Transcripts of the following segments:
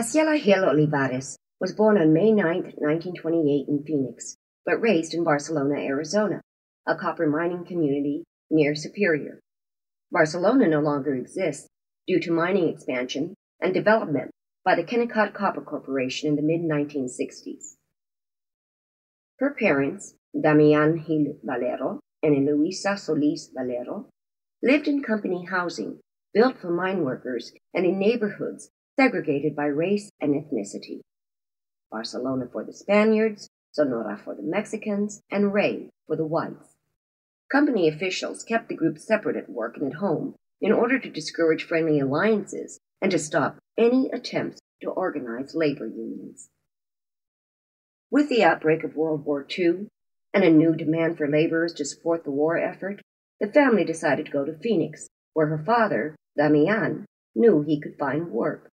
Graciela Gil Olivares was born on May 9, 1928 in Phoenix, but raised in Barcelona, Arizona, a copper mining community near Superior. Barcelona no longer exists due to mining expansion and development by the Kennecott Copper Corporation in the mid-1960s. Her parents, Damian Gil Valero and Luisa Solis Valero, lived in company housing built for mine workers and in neighborhoods segregated by race and ethnicity. Barcelona for the Spaniards, Sonora for the Mexicans, and Rey for the whites. Company officials kept the group separate at work and at home in order to discourage friendly alliances and to stop any attempts to organize labor unions. With the outbreak of World War II and a new demand for laborers to support the war effort, the family decided to go to Phoenix, where her father, Damian, knew he could find work.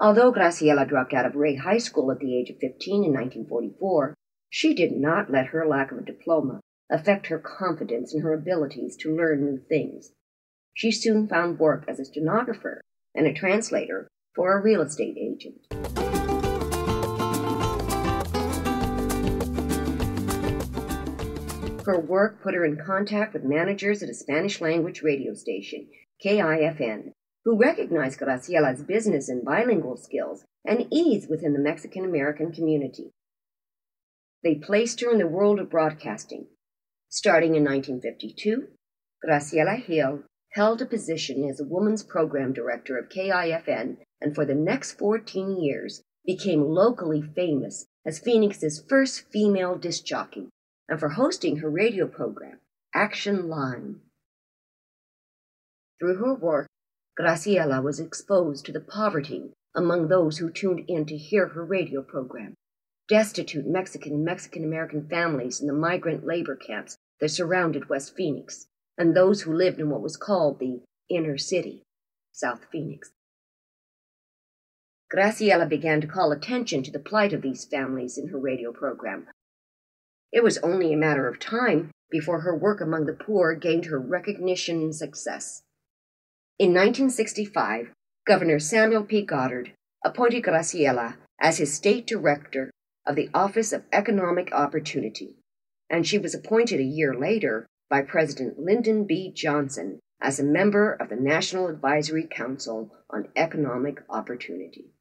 Although Graciela dropped out of Rey High School at the age of 15 in 1944, she did not let her lack of a diploma affect her confidence in her abilities to learn new things. She soon found work as a stenographer and a translator for a real estate agent. Her work put her in contact with managers at a Spanish-language radio station, KIFN, who recognized Graciela's business and bilingual skills and ease within the Mexican-American community. They placed her in the world of broadcasting. Starting in 1952, Graciela Gil held a position as a woman's program director of KIFN and for the next 14 years became locally famous as Phoenix's first female disc jockey and for hosting her radio program, Action Line. Through her work, Graciela was exposed to the poverty among those who tuned in to hear her radio program, destitute Mexican and Mexican-American families in the migrant labor camps that surrounded West Phoenix, and those who lived in what was called the inner city, South Phoenix. Graciela began to call attention to the plight of these families in her radio program. It was only a matter of time before her work among the poor gained her recognition and success. In 1965, Governor Samuel P. Goddard appointed Graciela as his state director of the Office of Economic Opportunity, and she was appointed a year later by President Lyndon B. Johnson as a member of the National Advisory Council on Economic Opportunity.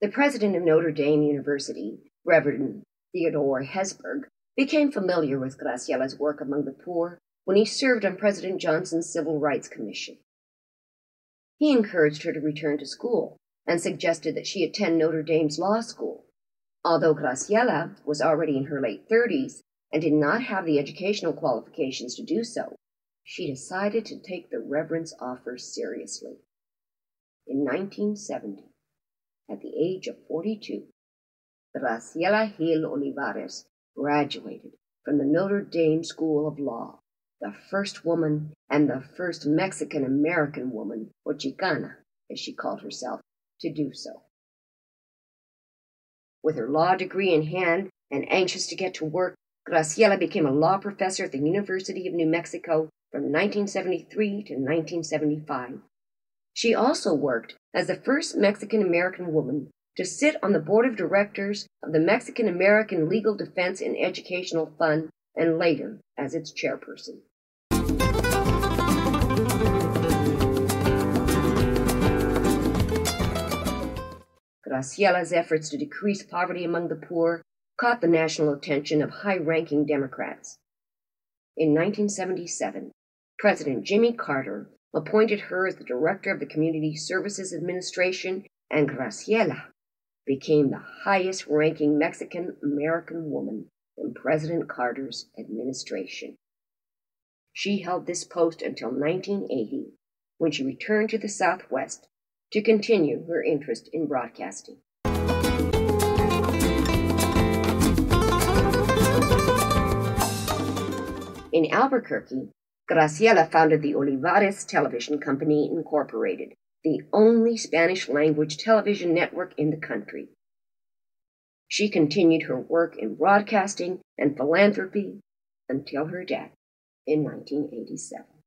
The president of Notre Dame University, Reverend Theodore Hesburgh, became familiar with Graciela's work among the poor when he served on President Johnson's Civil Rights Commission. He encouraged her to return to school and suggested that she attend Notre Dame's law school. Although Graciela was already in her late 30s and did not have the educational qualifications to do so, she decided to take the Reverend's offer seriously. In 1970, at the age of 42, Graciela Gil Olivares graduated from the Notre Dame School of Law, the first woman and the first Mexican-American woman, or Chicana, as she called herself, to do so. With her law degree in hand and anxious to get to work, Graciela became a law professor at the University of New Mexico from 1973 to 1975. She also worked as the first Mexican-American woman to sit on the board of directors of the Mexican-American Legal Defense and Educational Fund, and later as its chairperson. Graciela's efforts to decrease poverty among the poor caught the national attention of high-ranking Democrats. In 1977, President Jimmy Carter appointed her as the director of the Community Services Administration, and Graciela became the highest-ranking Mexican-American woman in President Carter's administration. She held this post until 1980, when she returned to the Southwest to continue her interest in broadcasting. In Albuquerque, Graciela founded the Olivares Television Company, Incorporated, the only Spanish-language television network in the country. She continued her work in broadcasting and philanthropy until her death in 1987.